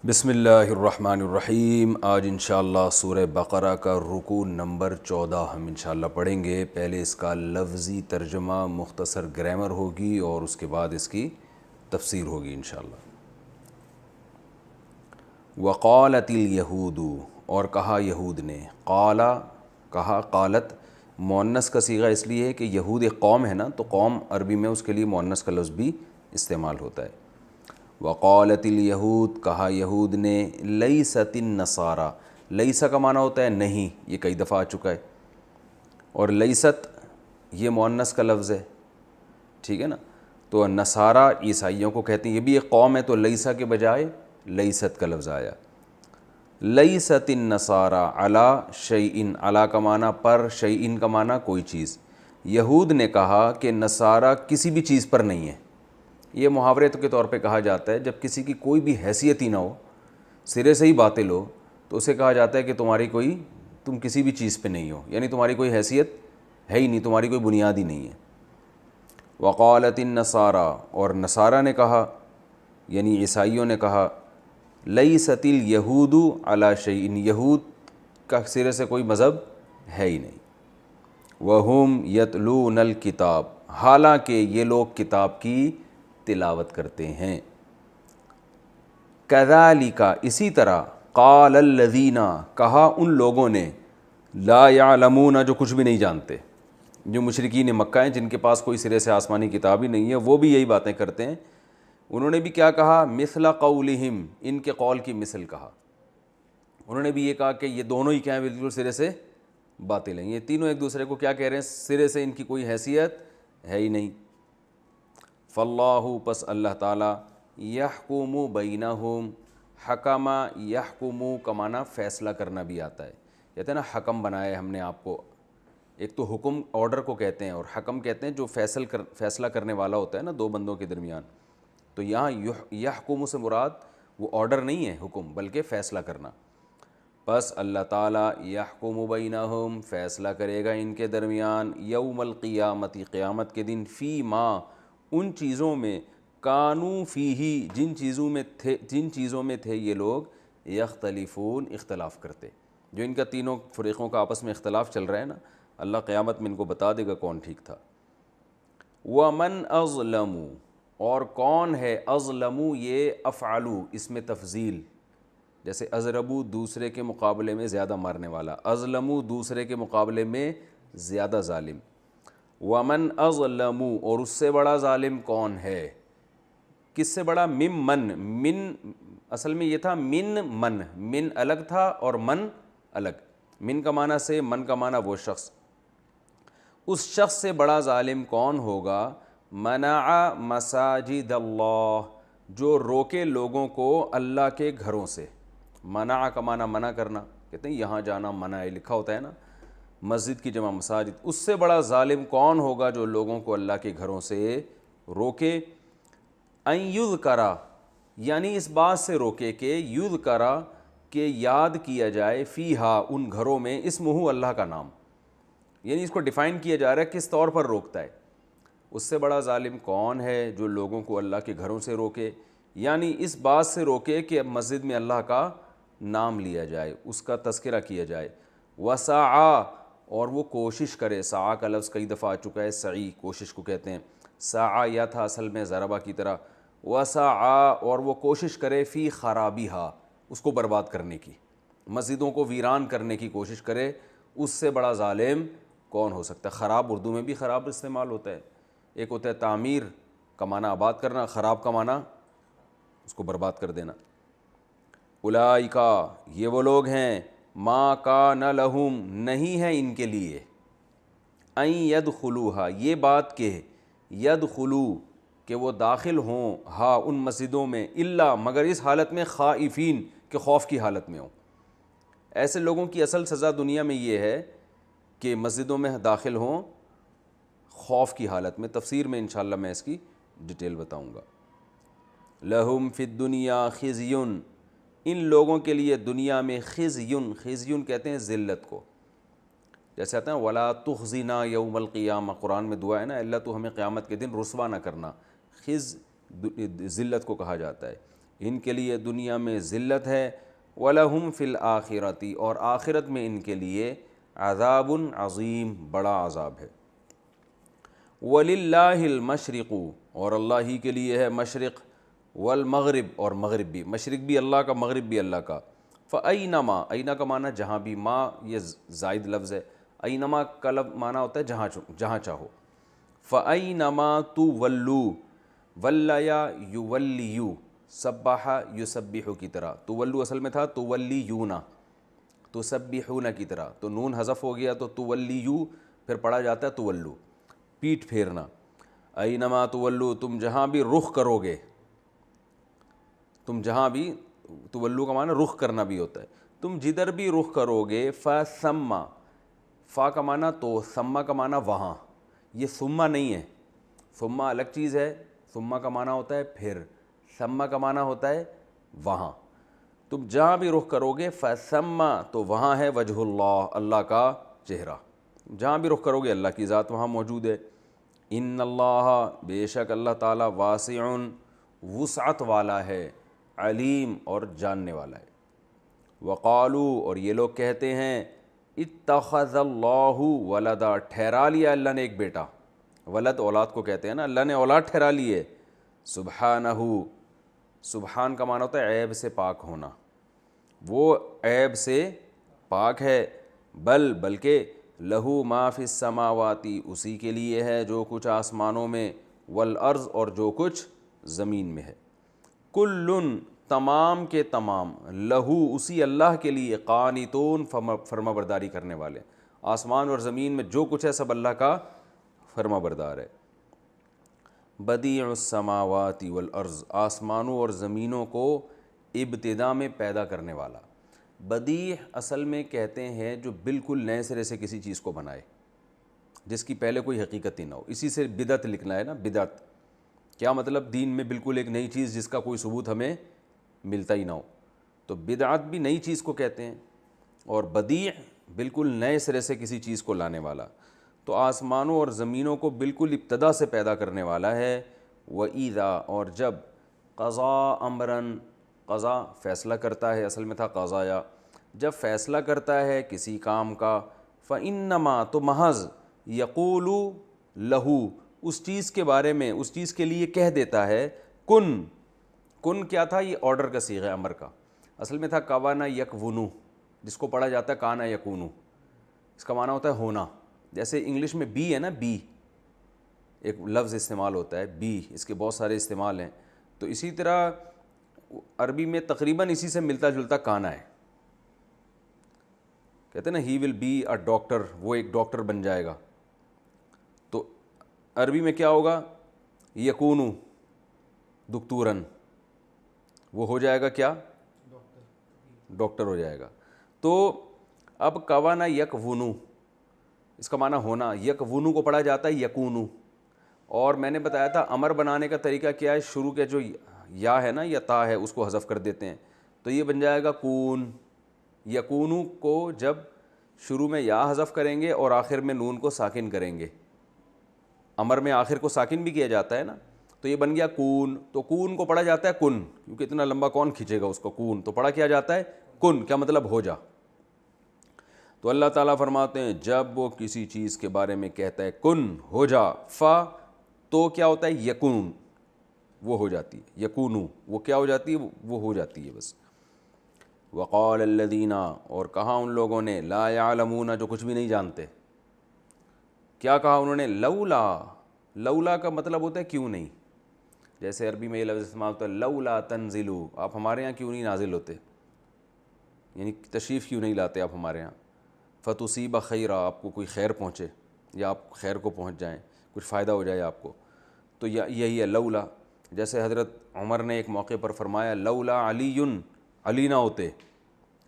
بسم اللہ الرحمن الرحیم۔ آج انشاءاللہ سورہ بقرہ کا رکوع نمبر 14 ہم انشاءاللہ پڑھیں گے۔ پہلے اس کا لفظی ترجمہ، مختصر گرامر ہوگی اور اس کے بعد اس کی تفسیر ہوگی انشاءاللہ۔ وقالت الیہود، اور کہا یہود نے، کہا، قالت مؤنث کا صیغہ اس لیے ہے کہ یہود ایک قوم ہے نا، تو قوم عربی میں اس کے لیے مؤنث کا لفظ بھی استعمال ہوتا ہے۔ وقالت الیہود، کہا یہود نے، لیست النصارى، لیسا کا معنی ہوتا ہے نہیں، یہ کئی دفعہ آ چکا ہے، اور لیست یہ مؤنث کا لفظ ہے، ٹھیک ہے نا، تو نصارہ عیسائیوں کو کہتے ہیں، یہ بھی ایک قوم ہے، تو لیسا کے بجائے لیست کا لفظ آیا۔ لیست النصارى علی شیء، علی کا معنی پر، شیء کا معنی کوئی چیز۔ یہود نے کہا کہ نصارہ کسی بھی چیز پر نہیں ہے۔ یہ محاورے کے طور پہ کہا جاتا ہے جب کسی کی کوئی بھی حیثیت ہی نہ ہو، سرے سے ہی باطل ہو، تو اسے کہا جاتا ہے کہ تم کسی بھی چیز پہ نہیں ہو، یعنی تمہاری کوئی حیثیت ہے ہی نہیں، تمہاری کوئی بنیاد ہی نہیں ہے۔ وقالت النصارى، اور نصارہ نے کہا، یعنی عیسائیوں نے کہا، لیست الیہود علی شیء، یہود کا سرے سے کوئی مذہب ہے ہی نہیں۔ وہم یتلون الکتاب، حالانکہ یہ لوگ کتاب کی تلاوت کرتے ہیں۔ کذالک، اسی طرح، قال الذین، کہا ان لوگوں نے، لا یعلمون، جو کچھ بھی نہیں جانتے، جو مشرکین مکہ ہیں جن کے پاس کوئی سرے سے آسمانی کتاب ہی نہیں ہے، وہ بھی یہی باتیں کرتے ہیں۔ انہوں نے بھی کیا کہا؟ مثل قولہم، ان کے قول کی مثل کہا۔ انہوں نے بھی یہ کہا کہ یہ دونوں ہی کیا ہیں، بالکل سرے سے باطل ہیں، یہ تینوں ایک دوسرے کو کیا کہہ رہے ہیں؟ سرے سے ان کی کوئی حیثیت ہے ہی نہیں۔ فاللہ، پس اللہ تعالیٰ، یحکم بینہم، حکم، یحکم کا معنی فیصلہ کرنا بھی آتا ہے، کہتے ہیں نا حکم بنایا ہے ہم نے آپ کو۔ ایک تو حکم آرڈر کو کہتے ہیں، اور حکم کہتے ہیں جو فیصلہ کرنے والا ہوتا ہے نا دو بندوں کے درمیان۔ تو یہاں یحکم سے مراد وہ آرڈر نہیں ہے حکم، بلکہ فیصلہ کرنا۔ پس اللہ تعالیٰ یحکم بینہم، فیصلہ کرے گا ان کے درمیان، یوم القیامت، قیامت کے دن، فی ما، ان چیزوں میں، کانوا فیہ، جن چیزوں میں تھے یہ لوگ، یختلفون، اختلاف کرتے، جو ان کا تینوں فریقوں کا آپس میں اختلاف چل رہا ہے نا، اللہ قیامت میں ان کو بتا دے گا کون ٹھیک تھا۔ ومن اظلم، اور کون ہے، اظلم یہ افعلو، اس میں تفضیل، جیسے اضربو دوسرے کے مقابلے میں زیادہ مارنے والا، اظلم دوسرے کے مقابلے میں زیادہ ظالم۔ ومن اظلم، اور اس سے بڑا ظالم کون ہے؟ کس سے بڑا؟ من اصل میں یہ تھا من الگ تھا اور من الگ، من کا معنی سے، من کا معنی وہ شخص، اس شخص سے بڑا ظالم کون ہوگا؟ منع مساجد اللہ، جو روکے لوگوں کو اللہ کے گھروں سے۔ منع کا معنی منع کرنا، کہتے ہیں یہاں جانا منع ہے، لکھا ہوتا ہے نا، مسجد کی جمع مساجد۔ اس سے بڑا ظالم کون ہوگا جو لوگوں کو اللہ کے گھروں سے روکے؟ ان یذکر، یعنی اس بات سے روکے کہ یذکر، کہ یاد کیا جائے، فیہا، ان گھروں میں، اسمہ، اللہ کا نام، یعنی اس کو ڈیفائن کیا جا رہا ہے کس طور پر روکتا ہے۔ اس سے بڑا ظالم کون ہے جو لوگوں کو اللہ کے گھروں سے روکے، یعنی اس بات سے روکے کہ اب مسجد میں اللہ کا نام لیا جائے، اس کا تذکرہ کیا جائے۔ وسعی، اور وہ کوشش کرے، سعی کا لفظ کئی دفعہ آ چکا ہے، سعی کوشش کو کہتے ہیں، سعی یا تھا اصل میں ضربہ کی طرح، وسعی، اور وہ کوشش کرے، فی خرابیہا، اس کو برباد کرنے کی، مسجدوں کو ویران کرنے کی کوشش کرے، اس سے بڑا ظالم کون ہو سکتا ہے؟ خراب اردو میں بھی خراب استعمال ہوتا ہے، ایک ہوتا ہے تعمیر کا معنی آباد کرنا، خراب کا معنی اس کو برباد کر دینا۔ اولئک، یہ وہ لوگ ہیں، ما کان لہم، نہیں ہے ان کے لیے، ان یدخلوہا، یہ بات کہ یدخلو، کہ وہ داخل ہوں، ہاں ان مسجدوں میں، الا، مگر اس حالت میں، خائفین، کہ خوف کی حالت میں ہوں۔ ایسے لوگوں کی اصل سزا دنیا میں یہ ہے کہ مسجدوں میں داخل ہوں خوف کی حالت میں۔ تفسیر میں انشاءاللہ میں اس کی ڈیٹیل بتاؤں گا۔ لہم فی الدنیا خزی، ان لوگوں کے لیے دنیا میں خزی، خزی کہتے ہیں ذلت کو، جیسے آتا ہے ولا تخزنا یوم القیامہ، قرآن میں دعا ہے نا، اللہ تو ہمیں قیامت کے دن رسوا نہ کرنا، خز ذلت کو کہا جاتا ہے۔ ان کے لیے دنیا میں ذلت ہے، وَلَهُمْ فِي الْآخِرَةِ اور آخرت میں ان کے لیے عذاب عظیم بڑا عذاب ہے۔ وَلِلَّهِ الْمَشْرِقُ اور اللہ ہی کے لیے ہے مشرق، والمغرب اور مغرب بھی، مشرق بھی اللہ کا مغرب بھی اللہ کا۔ فَأَيْنَمَا أَيْنَا کا معنی جہاں بھی، ما یہ زائد لفظ ہے، أَيْنَمَا کا معنی ہوتا ہے جہاں چاہو۔ فَأَيْنَمَا تُوَلُّوا وَلَّيَا يُوَلِّيُّ سَبَّحَ يُسَبِّحُ کی طرح، تولو اصل میں تھا تولیون، تسبحون کی طرح، تو نون حذف ہو گیا تو تولیو پھر پڑھا جاتا ہے تولو، پیٹ پھیرنا۔ اینما تولو تم جہاں بھی رخ کرو گے، تم جہاں بھی، تولو کا معنی رخ کرنا بھی ہوتا ہے، تم جدھر بھی رخ کرو گے، فَثَمَّ فا کا معنی تو، ثم کا معنی وہاں، یہ ثم نہیں ہے، ثم الگ چیز ہے، ثم کا معنی ہوتا ہے پھر، ثم کا معنی ہوتا ہے وہاں، تم جہاں بھی رخ کرو گے، فَثَمَّ تو وہاں ہے وجہ اللہ، اللہ کا چہرہ، جہاں بھی رخ کرو گے اللہ کی ذات وہاں موجود ہے۔ ان اللہ بے شک اللہ تعالیٰ واسع وسعت والا ہے، علیم اور جاننے والا ہے۔ وقالو اور یہ لوگ کہتے ہیں، اتخذ اللہ ولدا ٹھہرا لیا اللہ نے ایک بیٹا، ولد اولاد کو کہتے ہیں نا، اللہ نے اولاد ٹھہرا لی ہے۔ سبحانہ سبحان کا معنی ہوتا ہے عیب سے پاک ہونا، وہ عیب سے پاک ہے، بلکہ لہو ما فی السماواتی اسی کے لیے ہے جو کچھ آسمانوں میں، والارض اور جو کچھ زمین میں ہے، کلن تمام کے تمام، لہو اسی اللہ کے لیے، قانتون فرما برداری کرنے والے، آسمان اور زمین میں جو کچھ ہے سب اللہ کا فرما بردار ہے۔ بدیع السماوات والارض آسمانوں اور زمینوں کو ابتدا میں پیدا کرنے والا۔ بدیع اصل میں کہتے ہیں جو بالکل نئے سرے سے کسی چیز کو بنائے، جس کی پہلے کوئی حقیقت ہی نہ ہو، اسی سے بدعت لکھنا ہے نا، بدعت کیا مطلب، دین میں بالکل ایک نئی چیز جس کا کوئی ثبوت ہمیں ملتا ہی نہ ہو، تو بدعت بھی نئی چیز کو کہتے ہیں، اور بدیع بالکل نئے سرے سے کسی چیز کو لانے والا، تو آسمانوں اور زمینوں کو بالکل ابتدا سے پیدا کرنے والا ہے۔ وَإِذَا اور جب، قضا امراً قضا فیصلہ کرتا ہے، اصل میں تھا قضایا، جب فیصلہ کرتا ہے کسی کام کا، فَإِنَّمَا تو محض، یقول لہو اس چیز کے بارے میں، اس چیز کے لیے کہہ دیتا ہے، کن کیا تھا، یہ آرڈر کا صیغہ امر کا، اصل میں تھا کوانا یکونو، جس کو پڑھا جاتا ہے کانا یکونو، اس کا معنی ہوتا ہے ہونا، جیسے انگلش میں بی ہے نا، بی ایک لفظ استعمال ہوتا ہے، بی اس کے بہت سارے استعمال ہیں، تو اسی طرح عربی میں تقریباً اسی سے ملتا جلتا کانا ہے، کہتے ہیں نا ہی ول بی اے ڈاکٹر، وہ ایک ڈاکٹر بن جائے گا، تو عربی میں کیا ہوگا، یکونو دکتورن، وہ ہو جائے گا کیا، ڈاکٹر ہو جائے گا۔ تو اب کوانا یکونو، اس کا معنی ہونا، یکونو کو پڑھا جاتا ہے یکونو، اور میں نے بتایا تھا امر بنانے کا طریقہ کیا ہے، شروع کے جو یا ہے نا یا تا ہے اس کو حذف کر دیتے ہیں، تو یہ بن جائے گا کون، یکونو کو جب شروع میں یا حذف کریں گے اور آخر میں نون کو ساکن کریں گے، امر میں آخر کو ساکن بھی کیا جاتا ہے نا، تو یہ بن گیا کون، تو کون کو پڑھا جاتا ہے کن، کیونکہ اتنا لمبا کون کھینچے گا اس کو، کون تو پڑھا کیا جاتا ہے کن، کیا مطلب ہو جا۔ تو اللہ تعالیٰ فرماتے ہیں جب وہ کسی چیز کے بارے میں کہتا ہے کن ہو جا، فا تو کیا ہوتا ہے یکون، وہ ہو جاتی ہے، یکونو وہ کیا ہو جاتی ہے، وہ ہو جاتی ہے بس۔ وقال الذین اور کہا ان لوگوں نے، لا یعلمون جو کچھ بھی نہیں جانتے، کیا کہا انہوں نے، لولا کا مطلب ہوتا ہے کیوں نہیں، جیسے عربی میں یہ لفظ استعمال ہوتا ہے لولا تنزلوا، آپ ہمارے یہاں کیوں نہیں نازل ہوتے، یعنی تشریف کیوں نہیں لاتے آپ ہمارے یہاں، فتصیب خیرا آپ کو کوئی خیر پہنچے یا آپ خیر کو پہنچ جائیں، کچھ فائدہ ہو جائے آپ کو، تو یہی ہے لولا، جیسے حضرت عمر نے ایک موقع پر فرمایا لولا علی، علی نہ ہوتے،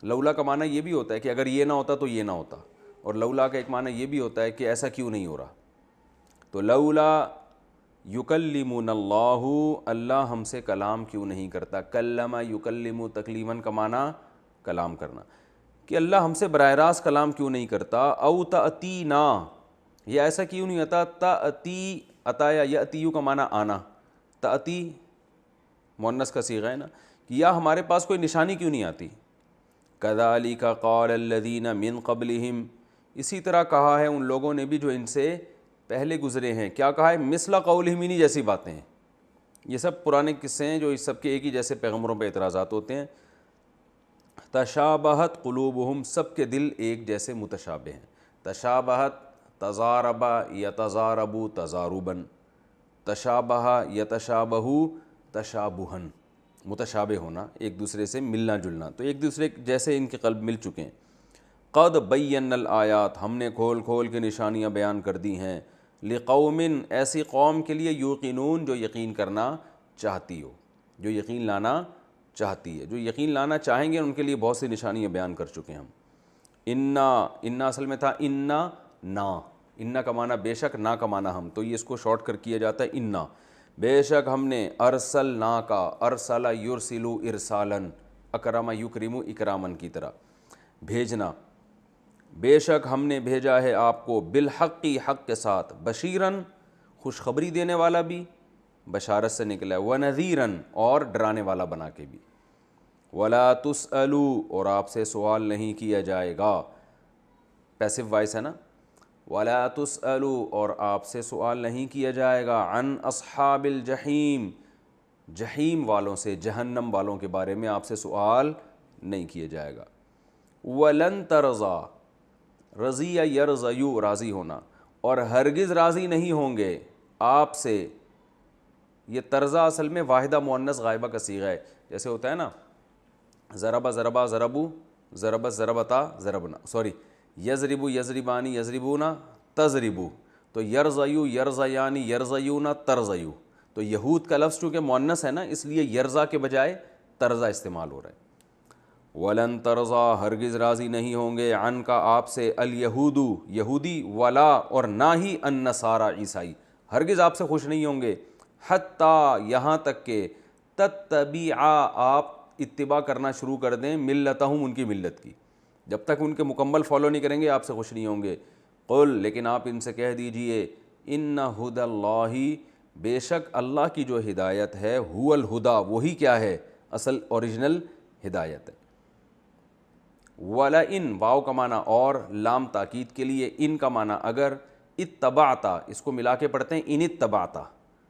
لولا کا معنی یہ بھی ہوتا ہے کہ اگر یہ نہ ہوتا تو یہ نہ ہوتا، اور لولا کا ایک معنی یہ بھی ہوتا ہے کہ ایسا کیوں نہیں ہو رہا، تو لولا یکلمنا اللہ، اللہ ہم سے کلام کیوں نہیں کرتا، کلم یکلم تکلیماً کا معنی کلام کرنا، کہ اللہ ہم سے براہ راست کلام کیوں نہیں کرتا، او تأتینا یہ ایسا کیوں نہیں ہوتا، تأتی عطایا یأتیو کا معنی آنا، تأتی مؤنث کا صیغہ ہے نا، کہ یا ہمارے پاس کوئی نشانی کیوں نہیں آتی. کذالک قال الذین من قبلہم، اسی طرح کہا ہے ان لوگوں نے بھی جو ان سے پہلے گزرے ہیں. کیا کہا ہے؟ مثل قولہم، انہی جیسی باتیں ہیں. یہ سب پرانے قصے ہیں جو اس سب کے ایک ہی جیسے پیغمبروں پہ اعتراضات ہوتے ہیں. تشابہت قلوبہم، سب کے دل ایک جیسے متشابہ ہیں. تشابہت، تضارب یتضارب تضاربا، تشابہ یتشابہ تشابہن، متشابہ ہونا، ایک دوسرے سے ملنا جلنا، تو ایک دوسرے جیسے ان کے قلب مل چکے ہیں. قد بینا الآیات، ہم نے کھول کھول کے نشانیاں بیان کر دی ہیں. لقوم، ایسی قوم کے لیے، یوقنون، جو یقین کرنا چاہتی ہو، جو یقین لانا چاہتی ہے. جو یقین لانا چاہیں گے ان کے لیے بہت سی نشانیاں بیان کر چکے ہیں ہم. انا اصل میں تھا انا نا، انا کا معنی بے شک، نا کا معنی ہم، تو یہ اس کو شارٹ کر کیا جاتا ہے انا. بے شک ہم نے، ارسلنا کا، ارسل یرسلو ارسالن، اکرم یکرم اکرامن کی طرح بھیجنا. بے شک ہم نے بھیجا ہے آپ کو، بالحقی، حق کے ساتھ، بشیرن، خوشخبری دینے والا بھی، بشارت سے نکلا ہے، ونذیرن، اور ڈرانے والا بنا کے بھی. ولا تسألوا، اور آپ سے سوال نہیں کیا جائے گا، پیسو وائس ہے نا. ولا تسألوا، اور آپ سے سوال نہیں کیا جائے گا، عن اصحاب الجحیم، جحیم والوں سے، جہنم والوں کے بارے میں آپ سے سوال نہیں کیا جائے گا. ولن ترضی، رضی یرضی، راضی ہونا، اور ہرگز راضی نہیں ہوں گے آپ سے. یہ ترضا اصل میں واحدہ مؤنث غائبہ کا صیغہ ہے. جیسے ہوتا ہے نا، ضربہ ضربا ضربو، ضربت ضربتا ضربنا، سوری، یضربو یضربانی یضربونا تضربو، تو یرضیو یرضیانی یرضیونا ترضیو. تو یہود کا لفظ چونکہ مؤنث ہے نا، اس لیے یرضا کے بجائے ترضا استعمال ہو رہا ہے. ولن ترضا، ہرگز راضی نہیں ہوں گے، عن کا آپ سے، الیہود، یہودی، ولا، اور نہ ہی النصارى، عیسائی، ہرگز آپ سے خوش نہیں ہوں گے، حتیٰ، یہاں تک کہ، تتبعا، آپ اتباع کرنا شروع کر دیں، ملتہم، ان کی ملت کی. جب تک ان کے مکمل فالو نہیں کریں گے آپ سے خوش نہیں ہوں گے. قل، لیکن آپ ان سے کہہ دیجئے، ان ھدی اللہ، بے شک اللہ کی جو ہدایت ہے، ھو الھدی، وہی کیا ہے؟ اصل اوریجنل ہدایت ہے. وَلَئِن، واو کا معنی اور، لام تاکید کے لیے، ان کا معنی اگر، اتبعتا، اس کو ملا کے پڑھتے ہیں ان اتبعتا،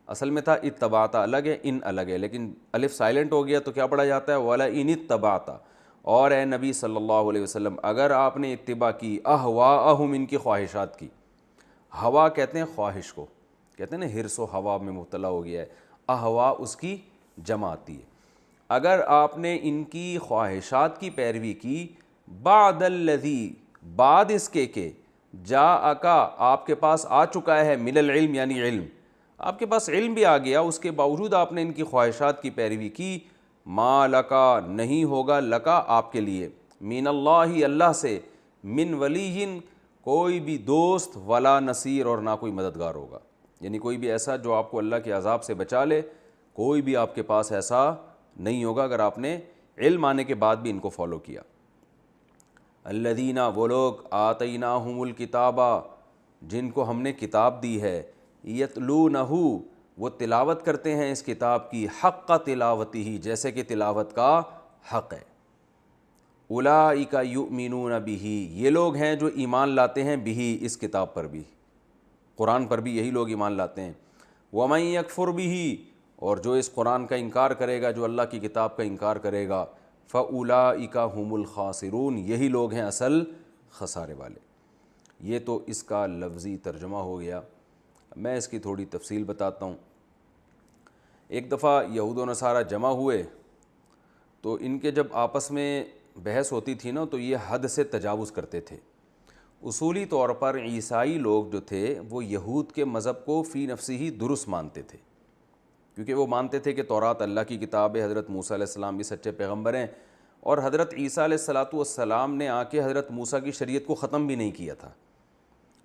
اصل میں تھا اتبعتا الگ ہے، ان الگ ہے، لیکن الف سائلنٹ ہو گیا تو کیا پڑھا جاتا ہے؟ وَلَئِن اتبعتا، اور اے نبی صلی اللہ علیہ وسلم اگر آپ نے اتباع کی، اہواءہم، ان کی خواہشات کی. ہوا کہتے ہیں خواہش کو، کہتے ہیں نا حرص و ہوا میں مبتلا ہو گیا ہے، اہوا اس کی جمع آتی ہے. اگر آپ نے ان کی خواہشات کی پیروی کی، بعد الذی، بعد اس کے کہ، جاءک، آپ کے پاس آ چکا ہے، من العلم، یعنی علم، آپ کے پاس علم بھی آ گیا، اس کے باوجود آپ نے ان کی خواہشات کی پیروی کی، ما لکا، نہیں ہوگا، لکا، آپ کے لیے، من اللہ، اللہ سے، من ولی، کوئی بھی دوست، ولا نصیر، اور نہ کوئی مددگار ہوگا. یعنی کوئی بھی ایسا جو آپ کو اللہ کے عذاب سے بچا لے، کوئی بھی آپ کے پاس ایسا نہیں ہوگا اگر آپ نے علم آنے کے بعد بھی ان کو فالو کیا. الذین، وہ لوگ، آتیناہم الکتاب، جن کو ہم نے کتاب دی ہے، یتلونہ، وہ تلاوت کرتے ہیں اس کتاب کی، حق تلاوتہ، جیسے کہ تلاوت کا حق ہے. اولئک یؤمنون بہ، یہ لوگ ہیں جو ایمان لاتے ہیں، بہ، اس کتاب پر بھی، قرآن پر بھی یہی لوگ ایمان لاتے ہیں. ومن یکفر بہ، اور جو اس قرآن کا انکار کرے گا، جو اللہ کی کتاب کا انکار کرے گا، فاولئک ھم الخاسرون، یہی لوگ ہیں اصل خسارے والے. یہ تو اس کا لفظی ترجمہ ہو گیا. میں اس کی تھوڑی تفصیل بتاتا ہوں. ایک دفعہ یہود و نصارہ جمع ہوئے تو ان کے جب آپس میں بحث ہوتی تھی نا تو یہ حد سے تجاوز کرتے تھے. اصولی طور پر عیسائی لوگ جو تھے وہ یہود کے مذہب کو فی نفسی ہی درست مانتے تھے، کیونکہ وہ مانتے تھے کہ تورات اللہ کی کتاب ہے، حضرت موسیٰ علیہ السلام بھی سچے پیغمبر ہیں، اور حضرت عیسیٰ علیہ السلام نے آ کے حضرت موسیٰ کی شریعت کو ختم بھی نہیں کیا تھا،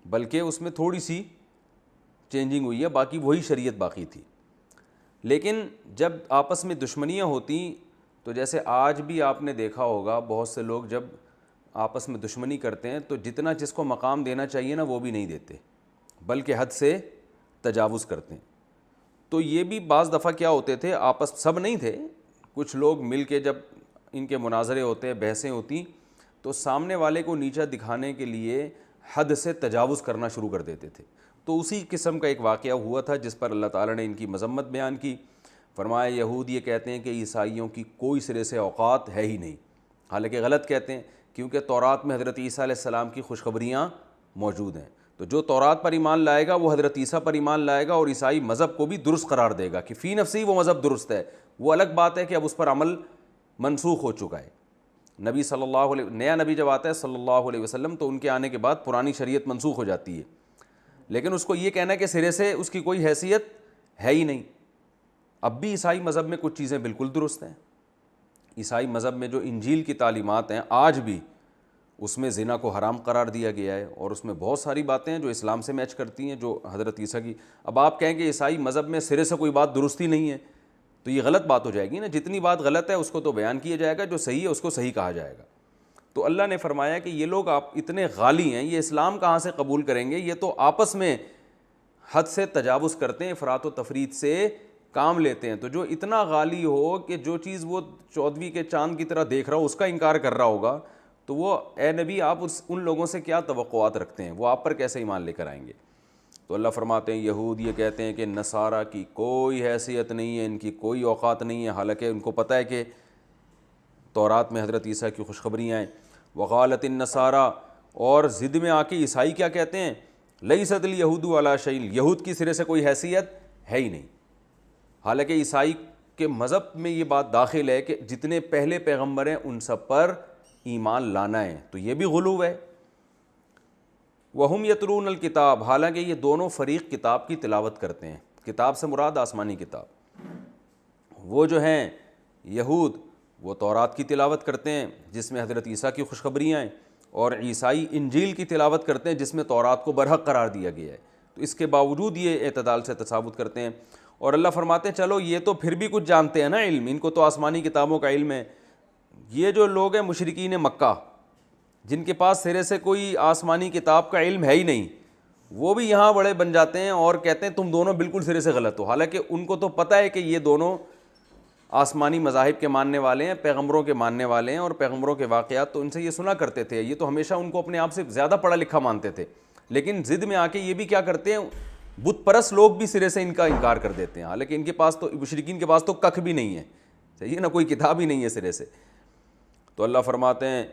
بلکہ اس میں تھوڑی سی چینجنگ ہوئی ہے، باقی وہی شریعت باقی تھی. لیکن جب آپس میں دشمنیاں ہوتیں تو جیسے آج بھی آپ نے دیکھا ہوگا بہت سے لوگ جب آپس میں دشمنی کرتے ہیں تو جتنا جس کو مقام دینا چاہیے نا وہ بھی نہیں دیتے، بلکہ حد سے تجاوز کرتے ہیں. تو یہ بھی بعض دفعہ کیا ہوتے تھے، آپس، سب نہیں تھے، کچھ لوگ مل کے جب ان کے مناظرے ہوتے ہیں، بحثیں ہوتی، تو سامنے والے کو نیچا دکھانے کے لیے حد سے تجاوز کرنا شروع کر دیتے تھے۔ تو اسی قسم کا ایک واقعہ ہوا تھا جس پر اللہ تعالیٰ نے ان کی مذمت بیان کی۔ فرمایا یہود یہ کہتے ہیں کہ عیسائیوں کی کوئی سرے سے اوقات ہے ہی نہیں، حالانکہ غلط کہتے ہیں، کیونکہ تورات میں حضرت عیسیٰ علیہ السلام کی خوشخبریاں موجود ہیں۔ تو جو تورات پر ایمان لائے گا وہ حضرت عیسیٰ پر ایمان لائے گا اور عیسائی مذہب کو بھی درست قرار دے گا کہ فی نفسی وہ مذہب درست ہے۔ وہ الگ بات ہے کہ اب اس پر عمل منسوخ ہو چکا ہے۔ نبی صلی اللہ علیہ نیا نبی جب آتا ہے صلی اللہ علیہ وسلم تو ان کے آنے کے بعد پرانی شریعت منسوخ ہو جاتی ہے، لیکن اس کو یہ کہنا ہے کہ سرے سے اس کی کوئی حیثیت ہے ہی نہیں۔ اب بھی عیسائی مذہب میں کچھ چیزیں بالکل درست ہیں۔ عیسائی مذہب میں جو انجیل کی تعلیمات ہیں آج بھی اس میں زنا کو حرام قرار دیا گیا ہے، اور اس میں بہت ساری باتیں ہیں جو اسلام سے میچ کرتی ہیں، جو حضرت عیسیٰ کی۔ اب آپ کہیں کہ عیسائی مذہب میں سرے سے کوئی بات درست ہی نہیں ہے تو یہ غلط بات ہو جائے گی نا۔ جتنی بات غلط ہے اس کو تو بیان کیا جائے گا، جو صحیح ہے اس کو صحیح کہا جائے گا۔ تو اللہ نے فرمایا کہ یہ لوگ آپ اتنے غالی ہیں، یہ اسلام کہاں سے قبول کریں گے؟ یہ تو آپس میں حد سے تجاوز کرتے ہیں، افراط و تفریط سے کام لیتے ہیں۔ تو جو اتنا غالی ہو کہ جو چیز وہ 14ویں کے چاند کی طرح دیکھ رہا ہو اس کا انکار کر رہا ہوگا، تو وہ اے نبی آپ ان لوگوں سے کیا توقعات رکھتے ہیں؟ وہ آپ پر کیسے ایمان لے کر آئیں گے؟ تو اللہ فرماتے ہیں یہود یہ کہتے ہیں کہ نصارہ کی کوئی حیثیت نہیں ہے، ان کی کوئی اوقات نہیں ہے، حالانکہ ان کو پتہ ہے کہ تورات میں حضرت عیسیٰ کی خوشخبریاں ہیں۔ وقالت النصارى، اور ضد میں آ کے عیسائی کیا کہتے ہیں؟ لیست الیہود علی شیء، یہود کی سرے سے کوئی حیثیت ہے ہی نہیں۔ حالانکہ عیسائی کے مذہب میں یہ بات داخل ہے کہ جتنے پہلے پیغمبر ہیں ان سب پر ایمان لانا ہے، تو یہ بھی غلو ہے۔ وَهُمْ يَتْلُونَ الْكِتَابَ، حالانکہ یہ دونوں فریق کتاب کی تلاوت کرتے ہیں۔ کتاب سے مراد آسمانی کتاب۔ وہ جو ہیں یہود وہ تورات کی تلاوت کرتے ہیں جس میں حضرت عیسیٰ کی خوشخبریاں ہیں، اور عیسائی انجیل کی تلاوت کرتے ہیں جس میں تورات کو برحق قرار دیا گیا ہے۔ تو اس کے باوجود یہ اعتدال سے تصاوت کرتے ہیں، اور اللہ فرماتے ہیں چلو یہ تو پھر بھی کچھ جانتے ہیں نا، علم ان کو تو آسمانی کتابوں کا علم ہے۔ یہ جو لوگ ہیں مشرکین مکہ جن کے پاس سرے سے کوئی آسمانی کتاب کا علم ہے ہی نہیں، وہ بھی یہاں بڑے بن جاتے ہیں اور کہتے ہیں تم دونوں بالکل سرے سے غلط ہو، حالانکہ ان کو تو پتہ ہے کہ یہ دونوں آسمانی مذاہب کے ماننے والے ہیں، پیغمبروں کے ماننے والے ہیں، اور پیغمبروں کے واقعات تو ان سے یہ سنا کرتے تھے، یہ تو ہمیشہ ان کو اپنے آپ سے زیادہ پڑھا لکھا مانتے تھے، لیکن ضد میں آ کے یہ بھی کیا کرتے ہیں، بت پرست لوگ بھی سرے سے ان کا انکار کر دیتے ہیں، حالانکہ ان کے پاس تو مشرکین کے پاس تو ککھ بھی نہیں ہے، صحیح ہے نا، کوئی کتاب ہی نہیں ہے سرے سے۔ تو اللہ فرماتے ہیں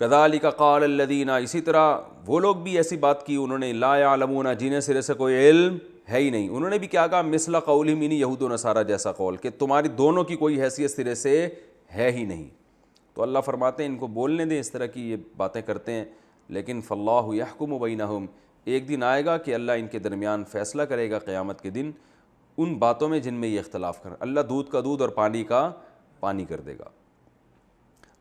کذالک قال الذین، اسی طرح وہ لوگ بھی ایسی بات کی انہوں نے، لا یعلمون، جنہیں سرے سے کوئی علم ہے ہی نہیں، انہوں نے بھی کیا کہا، مثل قولہم، انہی یہود و نصارہ جیسا قول، کہ تمہاری دونوں کی کوئی حیثیت سرے سے ہے ہی نہیں۔ تو اللہ فرماتے ہیں ان کو بولنے دیں، اس طرح کی یہ باتیں کرتے ہیں، لیکن فاللہ یحکم بینہم، ایک دن آئے گا کہ اللہ ان کے درمیان فیصلہ کرے گا قیامت کے دن ان باتوں میں جن میں یہ اختلاف کر، اللہ دودھ کا دودھ اور پانی کا پانی کر دے گا۔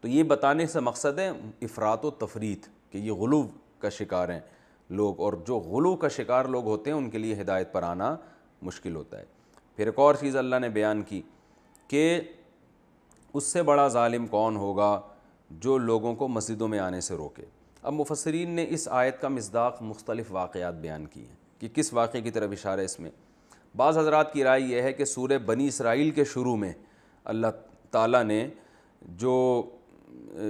تو یہ بتانے سے مقصد ہے افراط و تفریط، کہ یہ غلو کا شکار ہیں لوگ، اور جو غلو کا شکار لوگ ہوتے ہیں ان کے لیے ہدایت پر آنا مشکل ہوتا ہے۔ پھر ایک اور چیز اللہ نے بیان کی کہ اس سے بڑا ظالم کون ہوگا جو لوگوں کو مسجدوں میں آنے سے روکے۔ اب مفسرین نے اس آیت کا مصداق مختلف واقعات بیان کی ہیں کہ کس واقعے کی طرف اشارہ ہے اس میں۔ بعض حضرات کی رائے یہ ہے کہ سورہ بنی اسرائیل کے شروع میں اللہ تعالیٰ نے جو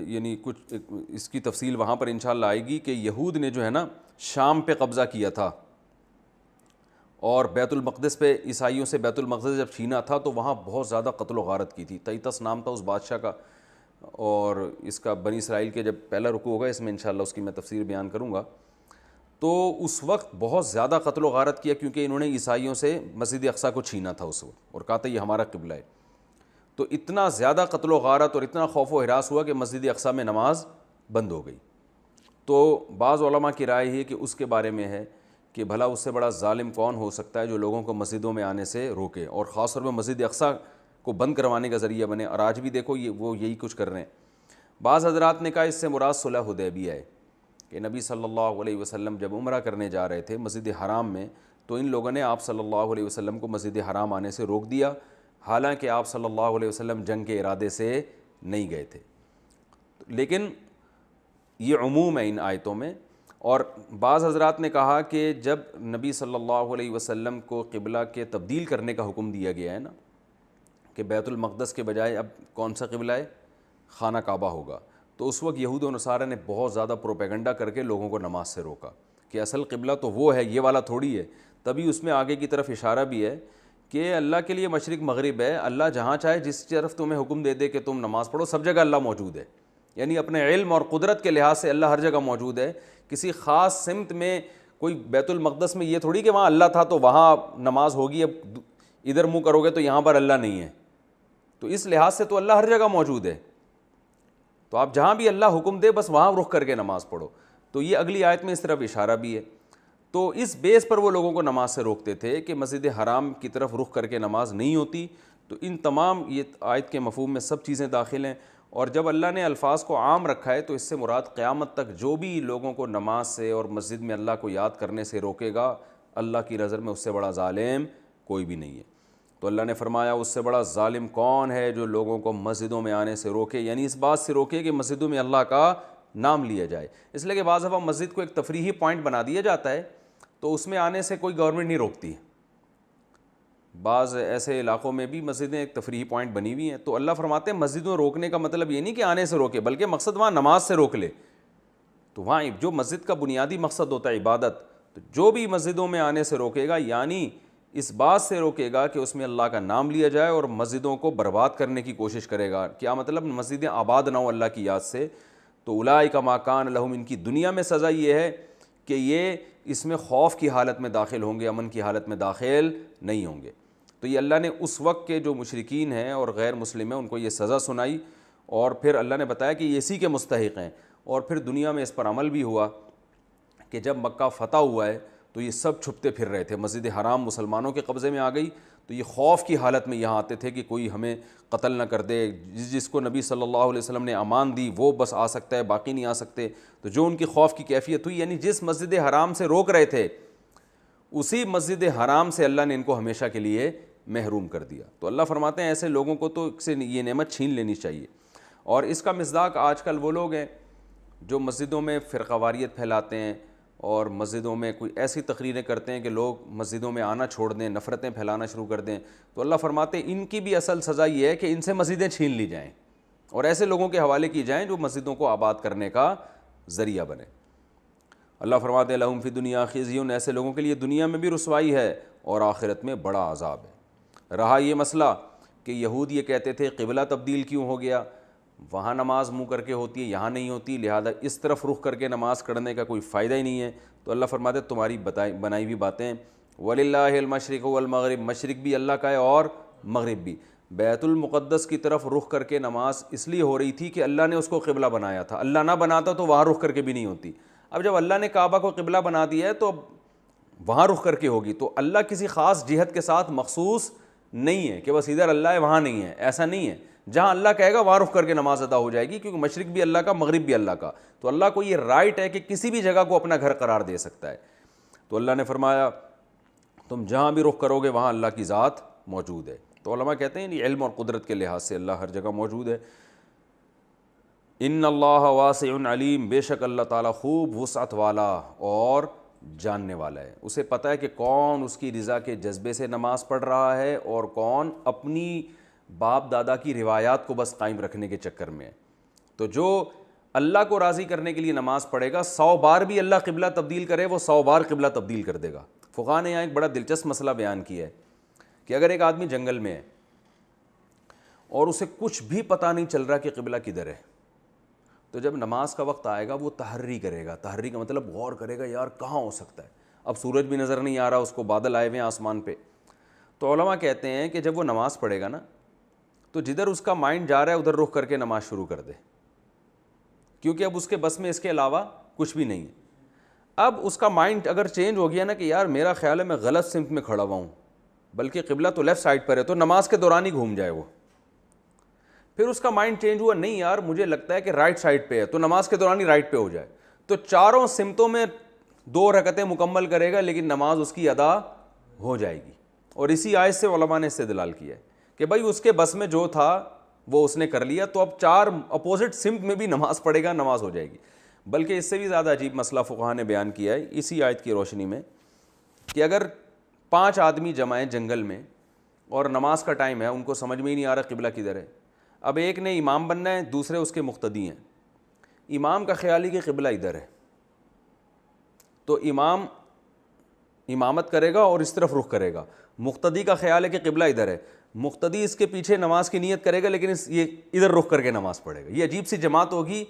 یعنی کچھ اس کی تفصیل وہاں پر انشاءاللہ آئے گی کہ یہود نے جو ہے نا شام پہ قبضہ کیا تھا، اور بیت المقدس پہ عیسائیوں سے بیت المقدس جب چھینا تھا تو وہاں بہت زیادہ قتل و غارت کی تھی۔ تیتس نام تھا اس بادشاہ کا، اور اس کا بنی اسرائیل کے جب پہلا رکوع ہوگا اس میں انشاءاللہ اس کی میں تفسیر بیان کروں گا۔ تو اس وقت بہت زیادہ قتل و غارت کیا کیونکہ انہوں نے عیسائیوں سے مسجد اقصیٰ کو چھینا تھا اس وقت، اور کہا تھا یہ ہمارا قبلہ ہے۔ تو اتنا زیادہ قتل و غارت اور اتنا خوف و ہراس ہوا کہ مسجد اقصیٰ میں نماز بند ہو گئی۔ تو بعض علماء کی رائے ہے کہ اس کے بارے میں ہے کہ بھلا اس سے بڑا ظالم کون ہو سکتا ہے جو لوگوں کو مسجدوں میں آنے سے روکے، اور خاص طور پہ مسجد اقصیٰ کو بند کروانے کا ذریعہ بنے، اور آج بھی دیکھو وہ یہی کچھ کر رہے ہیں۔ بعض حضرات نے کہا اس سے مراد صلح حدیبیہ ہے کہ نبی صلی اللہ علیہ وسلم جب عمرہ کرنے جا رہے تھے مسجد حرام میں تو ان لوگوں نے آپ صلی اللہ علیہ وسلم کو مسجد حرام آنے سے روک دیا، حالانکہ آپ صلی اللہ علیہ وسلم جنگ کے ارادے سے نہیں گئے تھے۔ لیکن یہ عموم ہے ان آیتوں میں۔ اور بعض حضرات نے کہا کہ جب نبی صلی اللہ علیہ وسلم کو قبلہ کے تبدیل کرنے کا حکم دیا گیا ہے نا، کہ بیت المقدس کے بجائے اب کون سا قبلہ ہے؟ خانہ کعبہ ہوگا. تو اس وقت یہود و نصارہ نے بہت زیادہ پروپیگنڈا کر کے لوگوں کو نماز سے روکا کہ اصل قبلہ تو وہ ہے، یہ والا تھوڑی ہے. تبھی اس میں آگے کی طرف اشارہ بھی ہے کہ اللہ کے لیے مشرق مغرب ہے، اللہ جہاں چاہے جس طرف تمہیں حکم دے دے کہ تم نماز پڑھو، سب جگہ اللہ موجود ہے. یعنی اپنے علم اور قدرت کے لحاظ سے اللہ ہر جگہ موجود ہے. کسی خاص سمت میں کوئی بیت المقدس میں یہ تھوڑی کہ وہاں اللہ تھا تو وہاں نماز ہوگی، اب ادھر منہ کرو گے تو یہاں پر اللہ نہیں ہے. تو اس لحاظ سے تو اللہ ہر جگہ موجود ہے. تو آپ جہاں بھی اللہ حکم دے بس وہاں رخ کر کے نماز پڑھو. تو یہ اگلی آیت میں اس طرف اشارہ بھی ہے. تو اس بیس پر وہ لوگوں کو نماز سے روکتے تھے کہ مسجد حرام کی طرف رخ کر کے نماز نہیں ہوتی. تو ان تمام یہ آیت کے مفہوم میں سب چیزیں داخل ہیں. اور جب اللہ نے الفاظ کو عام رکھا ہے تو اس سے مراد قیامت تک جو بھی لوگوں کو نماز سے اور مسجد میں اللہ کو یاد کرنے سے روکے گا، اللہ کی نظر میں اس سے بڑا ظالم کوئی بھی نہیں ہے. تو اللہ نے فرمایا اس سے بڑا ظالم کون ہے جو لوگوں کو مسجدوں میں آنے سے روکے، یعنی اس بات سے روکے کہ مسجدوں میں اللہ کا نام لیا جائے. اس لیے کہ بعض دفعہ مسجد کو ایک تفریحی پوائنٹ بنا دیا جاتا ہے تو اس میں آنے سے کوئی گورنمنٹ نہیں روکتی. بعض ایسے علاقوں میں بھی مسجدیں ایک تفریحی پوائنٹ بنی ہوئی ہیں. تو اللہ فرماتے ہیں مسجدوں روکنے کا مطلب یہ نہیں کہ آنے سے روکے، بلکہ مقصد وہاں نماز سے روک لے. تو وہاں جو مسجد کا بنیادی مقصد ہوتا ہے عبادت، تو جو بھی مسجدوں میں آنے سے روکے گا یعنی اس بات سے روکے گا کہ اس میں اللہ کا نام لیا جائے اور مسجدوں کو برباد کرنے کی کوشش کرے گا. کیا مطلب؟ مسجدیں آباد نہ ہوں اللہ کی یاد سے. تو اولئک ما کان لہم، ان کی دنیا میں سزا یہ ہے کہ یہ اس میں خوف کی حالت میں داخل ہوں گے، امن کی حالت میں داخل نہیں ہوں گے. تو یہ اللہ نے اس وقت کے جو مشرکین ہیں اور غیر مسلم ہیں ان کو یہ سزا سنائی، اور پھر اللہ نے بتایا کہ یہ اسی کے مستحق ہیں. اور پھر دنیا میں اس پر عمل بھی ہوا کہ جب مکہ فتح ہوا ہے تو یہ سب چھپتے پھر رہے تھے. مسجد حرام مسلمانوں کے قبضے میں آ گئی تو یہ خوف کی حالت میں یہاں آتے تھے کہ کوئی ہمیں قتل نہ کر دے. جس کو نبی صلی اللہ علیہ وسلم نے امان دی وہ بس آ سکتا ہے، باقی نہیں آ سکتے. تو جو ان کی خوف کی کیفیت ہوئی، یعنی جس مسجد حرام سے روک رہے تھے اسی مسجد حرام سے اللہ نے ان کو ہمیشہ کے لیے محروم کر دیا. تو اللہ فرماتے ہیں ایسے لوگوں کو تو سے یہ نعمت چھین لینی چاہیے. اور اس کا مصداق آج کل وہ لوگ ہیں جو مسجدوں میں فرقہ واریت پھیلاتے ہیں اور مسجدوں میں کوئی ایسی تقریریں کرتے ہیں کہ لوگ مسجدوں میں آنا چھوڑ دیں، نفرتیں پھیلانا شروع کر دیں. تو اللہ فرماتے ہیں ان کی بھی اصل سزا یہ ہے کہ ان سے مسجدیں چھین لی جائیں اور ایسے لوگوں کے حوالے کی جائیں جو مسجدوں کو آباد کرنے کا ذریعہ بنے. اللہ فرماتے ہیں لہم فی دنیا خزی، ایسے لوگوں کے لیے دنیا میں بھی رسوائی ہے اور آخرت میں بڑا عذاب ہے. رہا یہ مسئلہ کہ یہود یہ کہتے تھے قبلہ تبدیل کیوں ہو گیا، وہاں نماز منہ کر کے ہوتی ہے یہاں نہیں ہوتی، لہذا اس طرف رخ کر کے نماز کرنے کا کوئی فائدہ ہی نہیں ہے. تو اللہ فرماتے ہیں تمہاری بنائی ہوئی باتیں. وَلِلَّهِ الْمَشْرِقُ وَالْمَغْرِبُ، مشرق بھی اللہ کا ہے اور مغرب بھی. بیت المقدس کی طرف رخ کر کے نماز اس لیے ہو رہی تھی کہ اللہ نے اس کو قبلہ بنایا تھا. اللہ نہ بناتا تو وہاں رخ کر کے بھی نہیں ہوتی. اب جب اللہ نے کعبہ کو قبلہ بنا دیا ہے تو وہاں رخ کر کے ہوگی. تو اللہ کسی خاص جہت کے ساتھ مخصوص نہیں ہے کہ بس ادھر اللہ ہے وہاں نہیں ہے، ایسا نہیں ہے. جہاں اللہ کہے گا وہاں رخ کر کے نماز ادا ہو جائے گی، کیونکہ مشرق بھی اللہ کا مغرب بھی اللہ کا. تو اللہ کو یہ رائٹ ہے کہ کسی بھی جگہ کو اپنا گھر قرار دے سکتا ہے. تو اللہ نے فرمایا تم جہاں بھی رخ کرو گے وہاں اللہ کی ذات موجود ہے. تو علماء کہتے ہیں علم اور قدرت کے لحاظ سے اللہ ہر جگہ موجود ہے. ان اللہ واسع علیم، بے شک اللہ تعالیٰ خوب وسعت والا اور جاننے والا ہے. اسے پتہ ہے کہ کون اس کی رضا کے جذبے سے نماز پڑھ رہا ہے اور کون اپنی باپ دادا کی روایات کو بس قائم رکھنے کے چکر میں ہے. تو جو اللہ کو راضی کرنے کے لیے نماز پڑھے گا 100 بار بھی اللہ قبلہ تبدیل کرے وہ 100 بار قبلہ تبدیل کر دے گا. فقہاء نے یہاں ایک بڑا دلچسپ مسئلہ بیان کیا ہے کہ اگر ایک آدمی جنگل میں ہے اور اسے کچھ بھی پتہ نہیں چل رہا کہ قبلہ کدھر ہے، تو جب نماز کا وقت آئے گا وہ تحری کرے گا. تحری کا مطلب غور کرے گا یار کہاں ہو سکتا ہے. اب سورج بھی نظر نہیں آ رہا، اس کو بادل آئے ہوئے ہیں آسمان پہ. تو علماء کہتے ہیں کہ جب وہ نماز پڑھے گا نا تو جدھر اس کا مائنڈ جا رہا ہے ادھر رخ کر کے نماز شروع کر دے، کیونکہ اب اس کے بس میں اس کے علاوہ کچھ بھی نہیں ہے. اب اس کا مائنڈ اگر چینج ہو گیا نا کہ یار میرا خیال ہے میں غلط سمت میں کھڑا ہوا ہوں، بلکہ قبلہ تو لیفٹ سائڈ پر ہے، تو نماز کے دوران ہی گھوم جائے وہ. پھر اس کا مائنڈ چینج ہوا نہیں یار مجھے لگتا ہے کہ رائٹ سائڈ پہ ہے، تو نماز کے دوران ہی رائٹ پہ ہو جائے. تو چاروں سمتوں میں 2 رکعتیں مکمل کرے گا لیکن نماز اس کی ادا ہو جائے گی. اور اسی آیت سے علماء نے استدلال کیا ہے کہ بھائی اس کے بس میں جو تھا وہ اس نے کر لیا، تو اب 4 اپوزٹ سمت میں بھی نماز پڑھے گا، نماز ہو جائے گی. بلکہ اس سے بھی زیادہ عجیب مسئلہ فقہاء نے بیان کیا ہے اسی آیت کی روشنی میں کہ اگر 5 آدمی جمع ہیں جنگل میں اور نماز کا ٹائم ہے، ان کو سمجھ میں ہی نہیں آ رہا قبلہ کدھر ہے۔ اب ایک نے امام بننا ہے، دوسرے اس کے مقتدی ہیں۔ امام کا خیال ہے کہ قبلہ ادھر ہے، تو امام امامت کرے گا اور اس طرف رخ کرے گا، مقتدی کا خیال ہے کہ قبلہ ادھر ہے، مقتدی اس کے پیچھے نماز کی نیت کرے گا لیکن یہ ادھر رخ کر کے نماز پڑھے گا۔ یہ عجیب سی جماعت ہوگی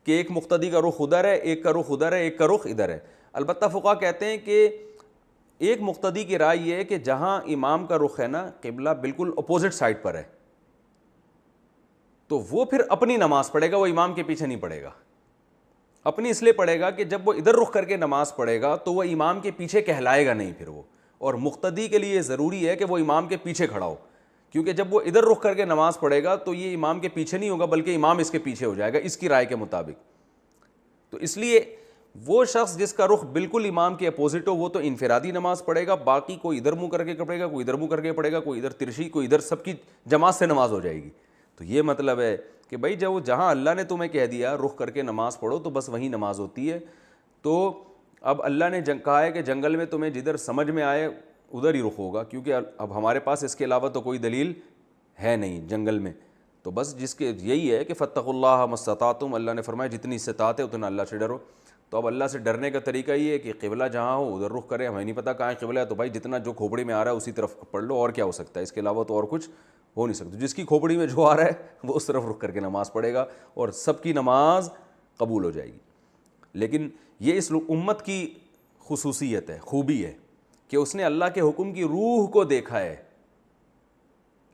کہ ایک مقتدی کا رخ ادھر ہے، ایک کا رخ ادھر ہے، ایک کا رخ ادھر ہے۔ البتہ فقہا کہتے ہیں کہ ایک مقتدی کی رائے یہ ہے کہ جہاں امام کا رخ ہے نا قبلہ بالکل اپوزٹ سائڈ پر ہے، تو وہ پھر اپنی نماز پڑھے گا، وہ امام کے پیچھے نہیں پڑھے گا۔ اپنی اس لیے پڑھے گا کہ جب وہ ادھر رخ کر کے نماز پڑھے گا تو وہ امام کے پیچھے کہلائے گا نہیں پھر وہ، اور مقتدی کے لیے ضروری ہے کہ وہ امام کے پیچھے کھڑا ہو، کیونکہ جب وہ ادھر رخ کر کے نماز پڑھے گا تو یہ امام کے پیچھے نہیں ہوگا بلکہ امام اس کے پیچھے ہو جائے گا، اس کی رائے کے مطابق۔ تو اس لیے وہ شخص جس کا رخ بالکل امام کے اپوزٹ ہو وہ تو انفرادی نماز پڑھے گا، باقی کوئی ادھر منہ کر کے پڑھے گا، کوئی ادھر منہ کر کے پڑھے گا، کوئی ادھر ترشی، کوئی ادھر، سب کی جماعت سے نماز ہو جائے گی۔ تو یہ مطلب ہے کہ بھائی جہاں اللہ نے تمہیں کہہ دیا رخ کر کے نماز پڑھو تو بس وہیں نماز ہوتی ہے۔ تو اب اللہ نے کہا ہے کہ جنگل میں تمہیں جدھر سمجھ میں آئے ادھر ہی رخ ہوگا، کیونکہ اب ہمارے پاس اس کے علاوہ تو کوئی دلیل ہے نہیں جنگل میں، تو بس جس کے یہی ہے کہ فاتقوا اللہ ما استطعتم، اللہ نے فرمایا جتنی استطاعت ہے اتنا اللہ سے ڈرو۔ تو اب اللہ سے ڈرنے کا طریقہ یہ ہے کہ قبلہ جہاں ہو ادھر رخ کرے، ہمیں نہیں پتہ کہاں قبلہ ہے تو بھائی جتنا جو کھوپڑی میں آ رہا ہے اسی طرف پڑھ لو، اور کیا ہو سکتا ہے، اس کے علاوہ تو اور کچھ ہو نہیں سکتا۔ جس کی کھوپڑی میں جو آ رہا ہے وہ اس طرف رخ کر کے نماز پڑھے گا اور سب کی نماز قبول ہو جائے گی۔ لیکن یہ اس امت کی خصوصیت ہے، خوبی ہے کہ اس نے اللہ کے حکم کی روح کو دیکھا ہے،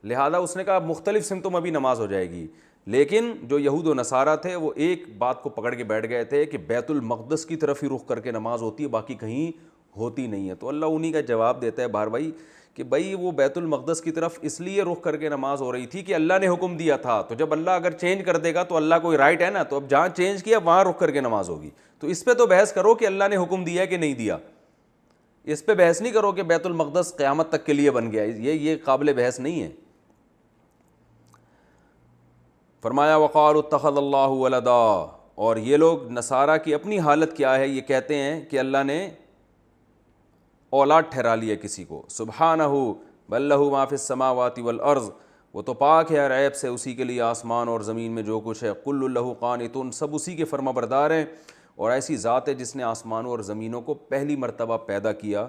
لہذا اس نے کہا مختلف سمتوں میں بھی نماز ہو جائے گی۔ لیکن جو یہود و نصارہ تھے وہ ایک بات کو پکڑ کے بیٹھ گئے تھے کہ بیت المقدس کی طرف ہی رخ کر کے نماز ہوتی ہے، باقی کہیں ہوتی نہیں ہے۔ تو اللہ انہی کا جواب دیتا ہے بار بھائی کہ بھائی وہ بیت المقدس کی طرف اس لیے رخ کر کے نماز ہو رہی تھی کہ اللہ نے حکم دیا تھا، تو جب اللہ اگر چینج کر دے گا تو اللہ کوئی رائٹ ہے نا، تو اب جہاں چینج کیا وہاں رخ کر کے نماز ہوگی۔ تو اس پہ تو بحث کرو کہ اللہ نے حکم دیا کہ نہیں دیا، اس پہ بحث نہیں کرو کہ بیت المقدس قیامت تک کے لیے بن گیا، یہ قابل بحث نہیں ہے۔ فرمایا وقالوا اتخذ اللہ ولدا، اور یہ لوگ نصارہ کی اپنی حالت کیا ہے، یہ کہتے ہیں کہ اللہ نے اولاد ٹھہرا لیا کسی کو۔ سبحانہ بل لہ ما فی السماوات والارض، وہ تو پاک ہے ہر عیب سے، اسی کے لیے آسمان اور زمین میں جو کچھ ہے۔ کل لہ قانتون، سب اسی کے فرما بردار ہیں، اور ایسی ذات ہے جس نے آسمانوں اور زمینوں کو پہلی مرتبہ پیدا کیا،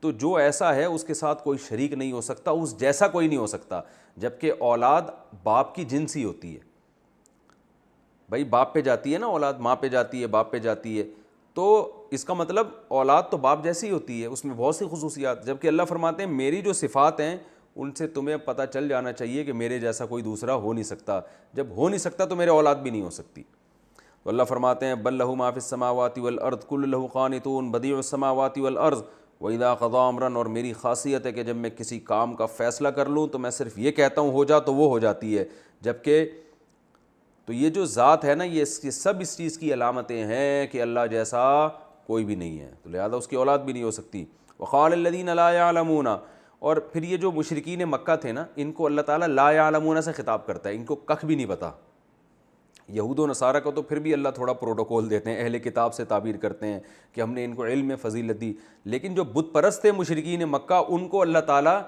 تو جو ایسا ہے اس کے ساتھ کوئی شریک نہیں ہو سکتا، اس جیسا کوئی نہیں ہو سکتا۔ جبکہ اولاد باپ کی جنسی ہوتی ہے، بھائی باپ پہ جاتی ہے نا اولاد، ماں پہ جاتی ہے، باپ پہ جاتی ہے، تو اس کا مطلب اولاد تو باپ جیسی ہوتی ہے، اس میں بہت سی خصوصیات۔ جبکہ اللہ فرماتے ہیں میری جو صفات ہیں ان سے تمہیں پتہ چل جانا چاہیے کہ میرے جیسا کوئی دوسرا ہو نہیں سکتا، جب ہو نہیں سکتا تو میرے اولاد بھی نہیں ہو سکتی۔ تو اللہ فرماتے ہیں بل لہ ما فی السماوات والارض کل لہ قانتون بدیع السماوات والارض واذا قضى امرا، اور میری خاصیت ہے کہ جب میں کسی کام کا فیصلہ کر لوں تو میں صرف یہ کہتا ہوں ہو جا تو وہ ہو جاتی ہے۔ جبکہ تو یہ جو ذات ہے نا، یہ سب اس چیز کی علامتیں ہیں کہ اللہ جیسا کوئی بھی نہیں ہے، تو لہذا اس کی اولاد بھی نہیں ہو سکتی۔ وقال الذین لا یعلمون، اور پھر یہ جو مشرکین مکہ تھے نا، ان کو اللہ تعالیٰ لا یعلمون سے خطاب کرتا ہے، ان کو کخ بھی نہیں پتہ۔ یہود و نصارہ کو تو پھر بھی اللہ تھوڑا پروٹوکول دیتے ہیں، اہل کتاب سے تعبیر کرتے ہیں کہ ہم نے ان کو علم میں فضیلت دی، لیکن جو بت پرست تھے مشرکین مکہ ان کو اللہ تعالیٰ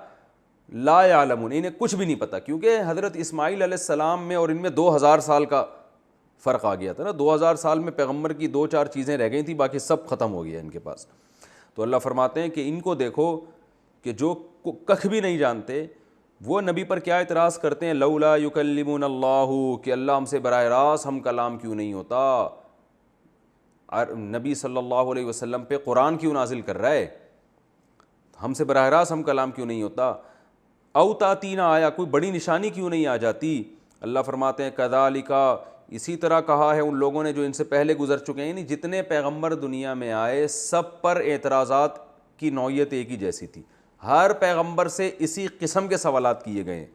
لا یعلمون، انہیں کچھ بھی نہیں پتہ، کیونکہ حضرت اسماعیل علیہ السلام میں اور ان میں 2000 سال کا فرق آ گیا تھا نا، 2000 سال میں پیغمبر کی 2-4 چیزیں رہ گئی تھیں، باقی سب ختم ہو گیا ان کے پاس۔ تو اللہ فرماتے ہیں کہ ان کو دیکھو کہ جو کخ بھی نہیں جانتے وہ نبی پر کیا اعتراض کرتے ہیں، لولا یکلمنا اللہ، کہ اللہ ہم سے براہ راست ہم کلام کیوں نہیں ہوتا، نبی صلی اللہ علیہ وسلم پہ قرآن کیوں نازل کر رہا ہے، ہم سے براہ راست ہم کلام کیوں نہیں ہوتا، او تاتینا آیا، کوئی بڑی نشانی کیوں نہیں آ جاتی۔ اللہ فرماتے ہیں کذالک، اسی طرح کہا ہے ان لوگوں نے جو ان سے پہلے گزر چکے ہیں، یعنی جتنے پیغمبر دنیا میں آئے سب پر اعتراضات کی نوعیت ایک ہی جیسی تھی، ہر پیغمبر سے اسی قسم کے سوالات کیے گئے ہیں۔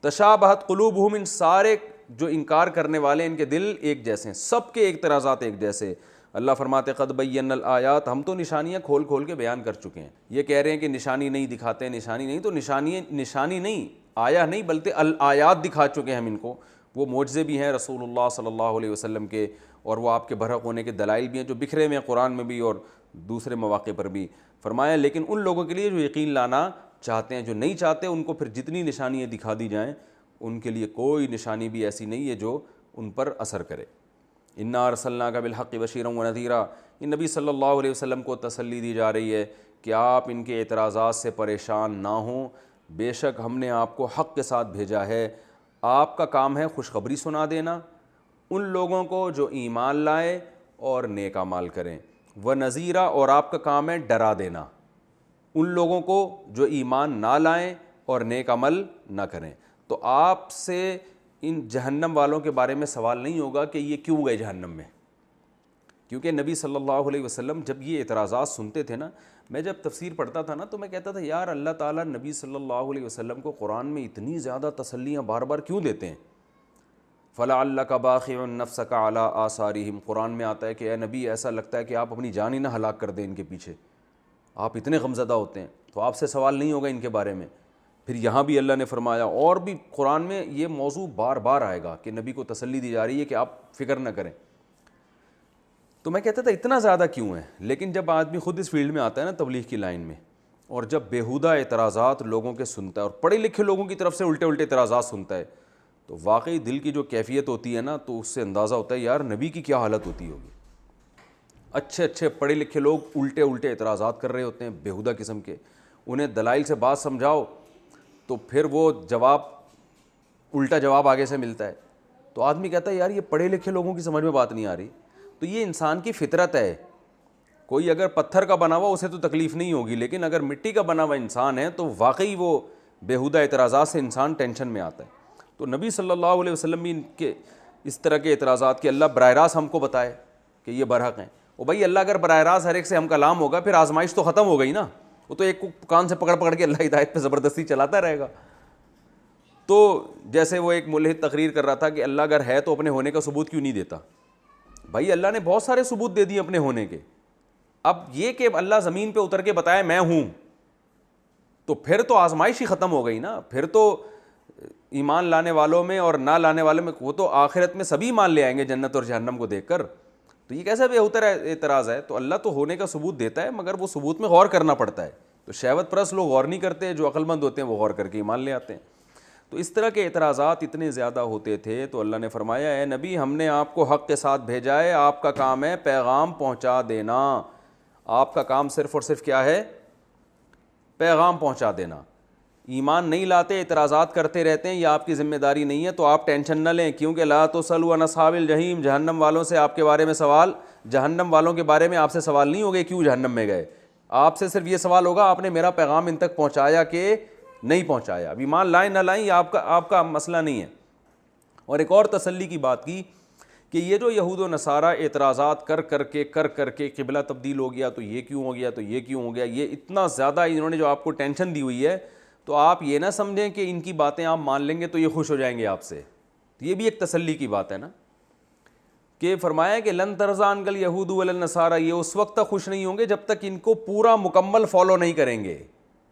تشابہت قلوبہم، ان سارے جو انکار کرنے والے ان کے دل ایک جیسے ہیں، سب کے اعتراضات ایک جیسے۔ اللہ فرماتے قد بینا الآیات، ہم تو نشانیاں کھول کھول کے بیان کر چکے ہیں۔ یہ کہہ رہے ہیں کہ نشانی نہیں دکھاتے، نشانی نہیں، تو نشانی نہیں، آیا نہیں بلکہ الآیات دکھا چکے ہیں ہم ان کو، وہ معجزے بھی ہیں رسول اللہ صلی اللہ علیہ وسلم کے، اور وہ آپ کے برحق ہونے کے دلائل بھی ہیں جو بکھرے ہوئے ہیں قرآن میں بھی اور دوسرے مواقع پر بھی۔ فرمایا لیکن ان لوگوں کے لیے جو یقین لانا چاہتے ہیں. جو نہیں چاہتے ان کو پھر جتنی نشانیاں دکھا دی جائیں ان کے لیے کوئی نشانی بھی ایسی نہیں ہے جو ان پر اثر کرے. انا ارسلناک بالحق بشیرا ونذیرا. یہ نبی صلی اللہ علیہ وسلم کو تسلی دی جا رہی ہے کہ آپ ان کے اعتراضات سے پریشان نہ ہوں. بے شک ہم نے آپ کو حق کے ساتھ بھیجا ہے. آپ کا کام ہے خوشخبری سنا دینا ان لوگوں کو جو ایمان لائے اور نیک اعمال کریں. ونذیرا، اور آپ کا کام ہے ڈرا دینا ان لوگوں کو جو ایمان نہ لائیں اور نیک عمل نہ کریں. تو آپ سے ان جہنم والوں کے بارے میں سوال نہیں ہوگا کہ یہ کیوں گئے جہنم میں، کیونکہ نبی صلی اللہ علیہ وسلم جب یہ اعتراضات سنتے تھے نا، میں جب تفسیر پڑھتا تھا نا تو میں کہتا تھا یار اللہ تعالیٰ نبی صلی اللہ علیہ وسلم کو قرآن میں اتنی زیادہ تسلیاں بار بار کیوں دیتے ہیں. فَلَعَلَّكَ بَاخِعٌ نَفْسَكَ عَلَىٰ آثَارِهِمْ. قرآن میں آتا ہے کہ اے نبی ایسا لگتا ہے کہ آپ اپنی جان ہی نہ ہلاک کر دیں ان کے پیچھے، آپ اتنے غمزدہ ہوتے ہیں، تو آپ سے سوال نہیں ہوگا ان کے بارے میں. پھر یہاں بھی اللہ نے فرمایا، اور بھی قرآن میں یہ موضوع بار بار آئے گا کہ نبی کو تسلی دی جا رہی ہے کہ آپ فکر نہ کریں. تو میں کہتا تھا اتنا زیادہ کیوں ہے. لیکن جب آدمی خود اس فیلڈ میں آتا ہے نا تبلیغ کی لائن میں، اور جب بیہودہ اعتراضات لوگوں کے سنتا ہے اور پڑھے لکھے لوگوں کی طرف سے الٹے الٹے اعتراضات سنتا ہے، تو واقعی دل کی جو کیفیت ہوتی ہے نا، تو اس سے اندازہ ہوتا ہے یار نبی کی کیا حالت ہوتی ہوگی. اچھے اچھے پڑھے لکھے لوگ الٹے الٹے اعتراضات کر رہے ہوتے ہیں بیہودہ قسم کے، انہیں دلائل سے بات سمجھاؤ تو پھر وہ جواب الٹا جواب آگے سے ملتا ہے. تو آدمی کہتا ہے یار یہ پڑھے لکھے لوگوں کی سمجھ میں بات نہیں آ رہی. تو یہ انسان کی فطرت ہے. کوئی اگر پتھر کا بنا ہوا اسے تو تکلیف نہیں ہوگی، لیکن اگر مٹی کا بنا ہوا انسان ہے تو واقعی وہ بیہودہ اعتراضات سے انسان ٹینشن میں آتا ہے. تو نبی صلی اللہ علیہ وسلم بھی ان کے اس طرح کے اعتراضات کہ اللہ براہ راست ہم کو بتائے کہ یہ برحق ہیں. وہ بھائی اللہ اگر براہ راست ہر ایک سے ہم کلام ہوگا پھر آزمائش تو ختم ہو گئی نا. وہ تو ایک کو کان سے پکڑ پکڑ کے اللہ ہدایت پہ زبردستی چلاتا رہے گا. تو جیسے وہ ایک ملحد تقریر کر رہا تھا کہ اللہ اگر ہے تو اپنے ہونے کا ثبوت کیوں نہیں دیتا. بھائی اللہ نے بہت سارے ثبوت دے دیے اپنے ہونے کے. اب یہ کہ اللہ زمین پہ اتر کے بتائے میں ہوں، تو پھر تو آزمائش ہی ختم ہو گئی نا. پھر تو ایمان لانے والوں میں اور نہ لانے والوں میں وہ تو آخرت میں سبھی ایمان لے آئیں گے جنت اور جہنم کو دیکھ کر. تو یہ کیسا بےہودہ اعتراض ہے. تو اللہ تو ہونے کا ثبوت دیتا ہے مگر وہ ثبوت میں غور کرنا پڑتا ہے. تو شہوت پرست لوگ غور نہیں کرتے، جو عقل مند ہوتے ہیں وہ غور کر کے ایمان لے آتے ہیں. تو اس طرح کے اعتراضات اتنے زیادہ ہوتے تھے تو اللہ نے فرمایا اے نبی ہم نے آپ کو حق کے ساتھ بھیجا ہے، آپ کا کام ہے پیغام پہنچا دینا. آپ کا کام صرف اور صرف کیا ہے؟ پیغام پہنچا دینا. ایمان نہیں لاتے، اعتراضات کرتے رہتے ہیں، یہ آپ کی ذمہ داری نہیں ہے. تو آپ ٹینشن نہ لیں، کیونکہ لا تسألوا عن اصحاب الجحیم، جہنم والوں سے آپ کے بارے میں سوال، جہنم والوں کے بارے میں آپ سے سوال نہیں ہوگے کیوں جہنم میں گئے. آپ سے صرف یہ سوال ہوگا آپ نے میرا پیغام ان تک پہنچایا کہ نہیں پہنچایا. اب ایمان لائیں نہ لائیں یہ آپ کا مسئلہ نہیں ہے. اور ایک اور تسلی کی بات کی کہ یہ جو یہود و نصارہ اعتراضات کر کر کے قبلہ تبدیل ہو گیا تو یہ کیوں ہو گیا، تو یہ کیوں ہو گیا، یہ اتنا زیادہ انہوں نے جو آپ کو ٹینشن دی ہوئی ہے، تو آپ یہ نہ سمجھیں کہ ان کی باتیں آپ مان لیں گے تو یہ خوش ہو جائیں گے آپ سے. یہ بھی ایک تسلی کی بات ہے نا کہ فرمایا کہ لن ترضی عنک الیہود ولا النصارى، یہ اس وقت تک خوش نہیں ہوں گے جب تک ان کو پورا مکمل فالو نہیں کریں گے.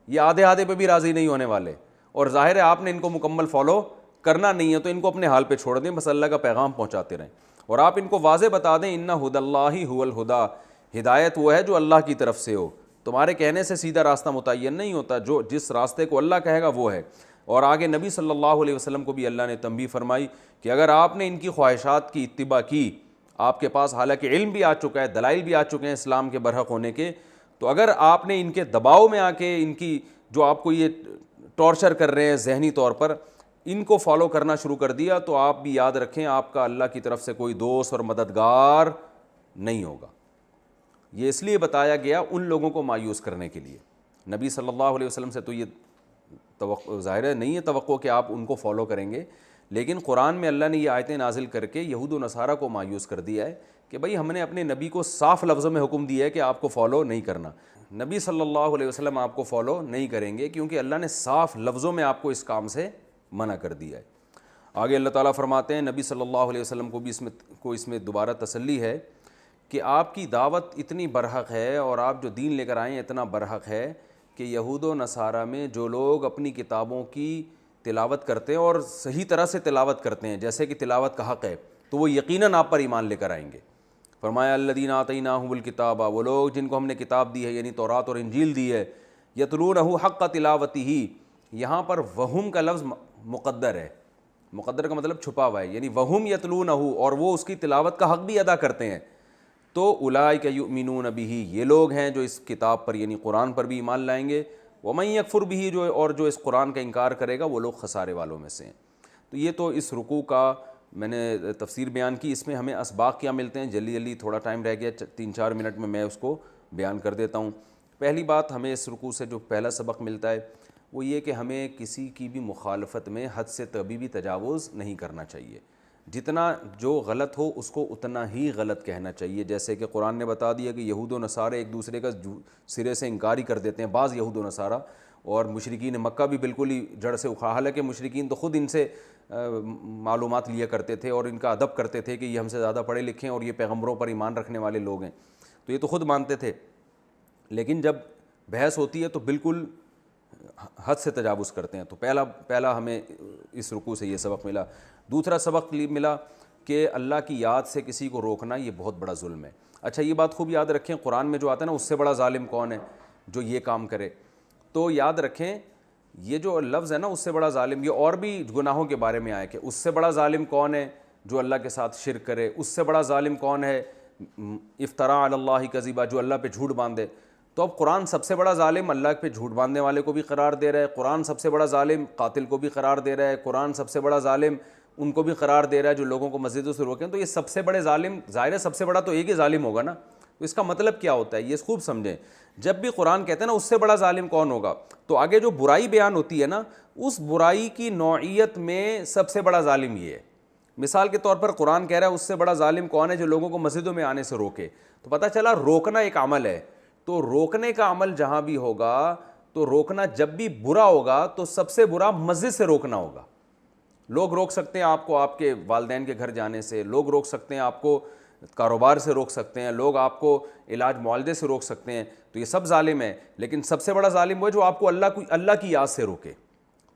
یہ آدھے آدھے پہ بھی راضی نہیں ہونے والے. اور ظاہر ہے آپ نے ان کو مکمل فالو کرنا نہیں ہے تو ان کو اپنے حال پہ چھوڑ دیں، بس اللہ کا پیغام پہنچاتے رہیں. اور آپ ان کو واضح بتا دیں ان ھدی اللہ ھو الھدی، ہدایت وہ ہے جو اللہ کی طرف سے ہو. تمہارے کہنے سے سیدھا راستہ متعین نہیں ہوتا، جو جس راستے کو اللہ کہے گا وہ ہے. اور آگے نبی صلی اللہ علیہ وسلم کو بھی اللہ نے تنبیہ فرمائی کہ اگر آپ نے ان کی خواہشات کی اتباع کی، آپ کے پاس حالانکہ علم بھی آ چکا ہے، دلائل بھی آ چکے ہیں اسلام کے برحق ہونے کے، تو اگر آپ نے ان کے دباؤ میں آ کے ان کی جو آپ کو یہ ٹارچر کر رہے ہیں ذہنی طور پر، ان کو فالو کرنا شروع کر دیا تو آپ بھی یاد رکھیں آپ کا اللہ کی طرف سے کوئی دوست اور مددگار نہیں ہوگا. یہ اس لیے بتایا گیا ان لوگوں کو مایوس کرنے کے لیے. نبی صلی اللہ علیہ وسلم سے تو یہ توقع ظاہر نہیں ہے توقع کہ آپ ان کو فالو کریں گے، لیکن قرآن میں اللہ نے یہ آیتیں نازل کر کے یہود و نصارہ کو مایوس کر دیا ہے کہ بھائی ہم نے اپنے نبی کو صاف لفظوں میں حکم دیا ہے کہ آپ کو فالو نہیں کرنا. نبی صلی اللہ علیہ وسلم آپ کو فالو نہیں کریں گے کیونکہ اللہ نے صاف لفظوں میں آپ کو اس کام سے منع کر دیا ہے. آگے اللہ تعالیٰ فرماتے ہیں نبی صلی اللہ علیہ وسلم کو بھی اس میں دوبارہ تسلی ہے کہ آپ کی دعوت اتنی برحق ہے اور آپ جو دین لے کر آئے ہیں اتنا برحق ہے کہ یہود و نصارہ میں جو لوگ اپنی کتابوں کی تلاوت کرتے ہیں اور صحیح طرح سے تلاوت کرتے ہیں جیسے کہ تلاوت کا حق ہے، تو وہ یقیناً آپ پر ایمان لے کر آئیں گے. فرمایا الذین آتیناہم الکتاب، وہ لوگ جن کو ہم نے کتاب دی ہے یعنی تورات اور انجیل دی ہے، یتلونہ حق تلاوتہ، یہاں پر وہم کا لفظ مقدر ہے، مقدر کا مطلب چھپا ہوا ہے، یعنی وہم یتلونہ، اور وہ اس کی تلاوت کا حق بھی ادا کرتے ہیں. تو اولئک یؤمنون بہ، یہ لوگ ہیں جو اس کتاب پر یعنی قرآن پر بھی ایمان لائیں گے. ومن یکفر بہ، جو اس قرآن کا انکار کرے گا وہ لوگ خسارے والوں میں سے ہیں. تو یہ تو اس رکوع کا میں نے تفسیر بیان کی. اس میں ہمیں اسباق کیا ملتے ہیں، جلدی تھوڑا ٹائم رہ گیا 3-4 منٹ میں اس کو بیان کر دیتا ہوں. پہلی بات ہمیں اس رکوع سے جو پہلا سبق ملتا ہے وہ یہ کہ ہمیں کسی کی بھی مخالفت میں حد سے کبھی بھی تجاوز نہیں کرنا چاہیے. جتنا جو غلط ہو اس کو اتنا ہی غلط کہنا چاہیے. جیسے کہ قرآن نے بتا دیا کہ یہود و نصارہ ایک دوسرے کا سرے سے انکار ہی کر دیتے ہیں، بعض یہود و نصارہ، اور مشرکین مکہ بھی بالکل ہی جڑ سے اکھاڑ. حالانکہ مشرکین تو خود ان سے معلومات لیا کرتے تھے اور ان کا ادب کرتے تھے کہ یہ ہم سے زیادہ پڑھے لکھے ہیں اور یہ پیغمبروں پر ایمان رکھنے والے لوگ ہیں، تو یہ تو خود مانتے تھے. لیکن جب بحث ہوتی ہے تو بالکل حد سے تجاوز کرتے ہیں. تو پہلا ہمیں اس رکوع سے یہ سبق ملا. دوسرا سبق ملا کہ اللہ کی یاد سے کسی کو روکنا یہ بہت بڑا ظلم ہے. اچھا یہ بات خوب یاد رکھیں، قرآن میں جو آتا ہے نا اس سے بڑا ظالم کون ہے جو یہ کام کرے، تو یاد رکھیں یہ جو لفظ ہے نا اس سے بڑا ظالم، یہ اور بھی گناہوں کے بارے میں آئے کہ اس سے بڑا ظالم کون ہے جو اللہ کے ساتھ شرک کرے، اس سے بڑا ظالم کون ہے افتراء علی اللہ کذبا، جو اللہ پہ جھوٹ باندھے. تو اب قرآن سب سے بڑا ظالم اللہ پہ جھوٹ باندھنے والے کو بھی قرار دے رہا ہے، قرآن سب سے بڑا ظالم قاتل کو بھی قرار دے رہا ہے، قرآن سب سے بڑا ظالم ان کو بھی قرار دے رہا ہے جو لوگوں کو مسجدوں سے روکیں. تو یہ سب سے بڑے ظالم، ظاہر ہے سب سے بڑا تو ایک ہی ظالم ہوگا نا. تو اس کا مطلب کیا ہوتا ہے یہ خوب سمجھیں. جب بھی قرآن کہتے ہیں نا اس سے بڑا ظالم کون ہوگا، تو آگے جو برائی بیان ہوتی ہے نا اس برائی کی نوعیت میں سب سے بڑا ظالم یہ ہے. مثال کے طور پر قرآن کہہ رہا ہے اس سے بڑا ظالم کون ہے جو لوگوں کو مسجدوں میں آنے سے روکے. تو پتہ چلا روکنا ایک عمل ہے، تو روکنے کا عمل جہاں بھی ہوگا تو روکنا جب بھی برا ہوگا تو سب سے برا مسجد سے روکنا ہوگا. لوگ روک سکتے ہیں آپ کو آپ کے والدین کے گھر جانے سے، لوگ روک سکتے ہیں آپ کو کاروبار سے روک سکتے ہیں، لوگ آپ کو علاج معالجے سے روک سکتے ہیں، تو یہ سب ظالم ہے. لیکن سب سے بڑا ظالم وہ ہے جو آپ کو اللہ کی یاد سے روکے.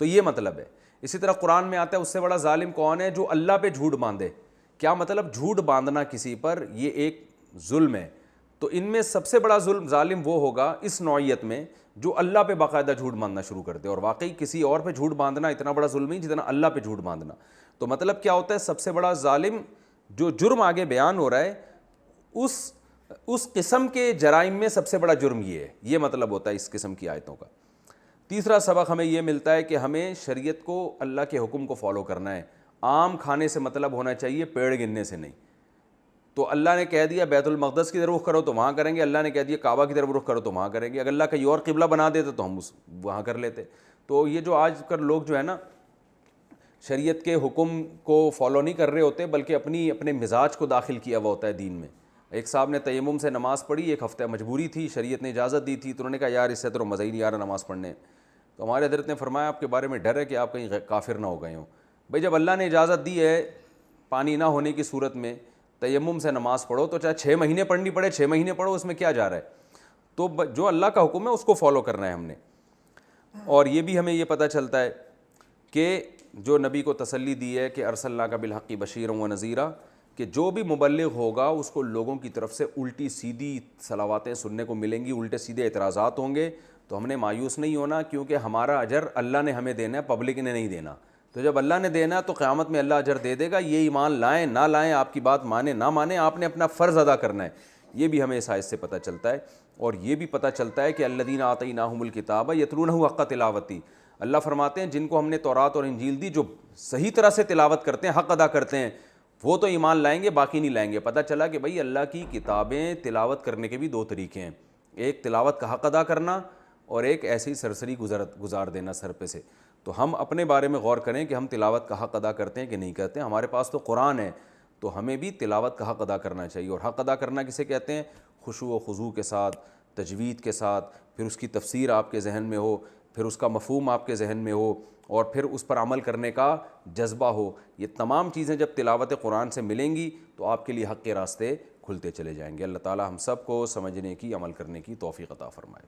تو یہ مطلب ہے. اسی طرح قرآن میں آتا ہے اس سے بڑا ظالم کون ہے جو اللہ پہ جھوٹ باندھے. کیا مطلب؟ جھوٹ باندھنا کسی پر یہ ایک ظلم ہے. تو ان میں سب سے بڑا ظالم وہ ہوگا اس نوعیت میں جو اللہ پہ باقاعدہ جھوٹ باندھنا شروع کر دے. اور واقعی کسی اور پہ جھوٹ باندھنا اتنا بڑا ظلم نہیں جتنا اللہ پہ جھوٹ باندھنا. تو مطلب کیا ہوتا ہے؟ سب سے بڑا ظالم جو جرم آگے بیان ہو رہا ہے اس قسم کے جرائم میں سب سے بڑا جرم یہ ہے. یہ مطلب ہوتا ہے اس قسم کی آیتوں کا. تیسرا سبق ہمیں یہ ملتا ہے کہ ہمیں شریعت کو، اللہ کے حکم کو فالو کرنا ہے. آم کھانے سے مطلب ہونا چاہیے، پیڑ گننے سے نہیں. تو اللہ نے کہہ دیا بیت المقدس کی طرف رخ کرو تو وہاں کریں گے، اللہ نے کہہ دیا کعبہ کی طرف رخ کرو تو وہاں کریں گے. اگر اللہ کہیں اور قبلہ بنا دیتے تو ہم وہاں کر لیتے. تو یہ جو آج کل لوگ جو ہے نا شریعت کے حکم کو فالو نہیں کر رہے ہوتے بلکہ اپنے مزاج کو داخل کیا ہوا ہوتا ہے دین میں. ایک صاحب نے تیمم سے نماز پڑھی، ایک ہفتہ مجبوری تھی، شریعت نے اجازت دی تھی، تو انہوں نے کہا یار اس سے تو مزہ ہی نہیں آ رہا نماز پڑھنے. تو ہمارے حضرت نے فرمایا آپ کے بارے میں ڈر ہے کہ آپ کہیں کافر نہ ہو گئے ہوں. بھائی جب اللہ نے اجازت دی ہے پانی نہ ہونے کی صورت میں تیمم سے نماز پڑھو تو چاہے 6 مہینے پڑھنی پڑے 6 مہینے پڑھو، اس میں کیا جا رہا ہے. تو جو اللہ کا حکم ہے اس کو فالو کرنا ہے ہم نے. اور یہ بھی ہمیں یہ پتہ چلتا ہے کہ جو نبی کو تسلی دی ہے کہ ارسلناک بالحق بشیرا و نذیرا، کہ جو بھی مبلغ ہوگا اس کو لوگوں کی طرف سے الٹی سیدھی صلواتیں سننے کو ملیں گی، الٹے سیدھے اعتراضات ہوں گے. تو ہم نے مایوس نہیں ہونا کیونکہ ہمارا اجر اللہ نے ہمیں دینا ہے، پبلک نے نہیں دینا. تو جب اللہ نے دینا تو قیامت میں اللہ اجر دے دے گا. یہ ایمان لائیں نہ لائیں، آپ کی بات مانیں نہ مانیں، آپ نے اپنا فرض ادا کرنا ہے. یہ بھی ہمیں اس آیت سے پتہ چلتا ہے. اور یہ بھی پتہ چلتا ہے کہ الذین آتیناہم الکتاب یتلونہ حق تلاوتہ، اللہ فرماتے ہیں جن کو ہم نے تورات اور انجیل دی جو صحیح طرح سے تلاوت کرتے ہیں، حق ادا کرتے ہیں، وہ تو ایمان لائیں گے، باقی نہیں لائیں گے. پتہ چلا کہ بھئی اللہ کی کتابیں تلاوت کرنے کے بھی 2 طریقے ہیں، ایک تلاوت کا حق ادا کرنا اور ایک ایسے ہی سرسری گزار دینا سر پہ سے. تو ہم اپنے بارے میں غور کریں کہ ہم تلاوت کا حق ادا کرتے ہیں کہ نہیں کرتے ہیں. ہمارے پاس تو قرآن ہے تو ہمیں بھی تلاوت کا حق ادا کرنا چاہیے. اور حق ادا کرنا کسے کہتے ہیں؟ خشوع و خضوع کے ساتھ، تجوید کے ساتھ، پھر اس کی تفسیر آپ کے ذہن میں ہو، پھر اس کا مفہوم آپ کے ذہن میں ہو، اور پھر اس پر عمل کرنے کا جذبہ ہو. یہ تمام چیزیں جب تلاوت قرآن سے ملیں گی تو آپ کے لیے حق کے راستے کھلتے چلے جائیں گے. اللہ تعالی ہم سب کو سمجھنے کی، عمل کرنے کی توفیق عطا فرمائے.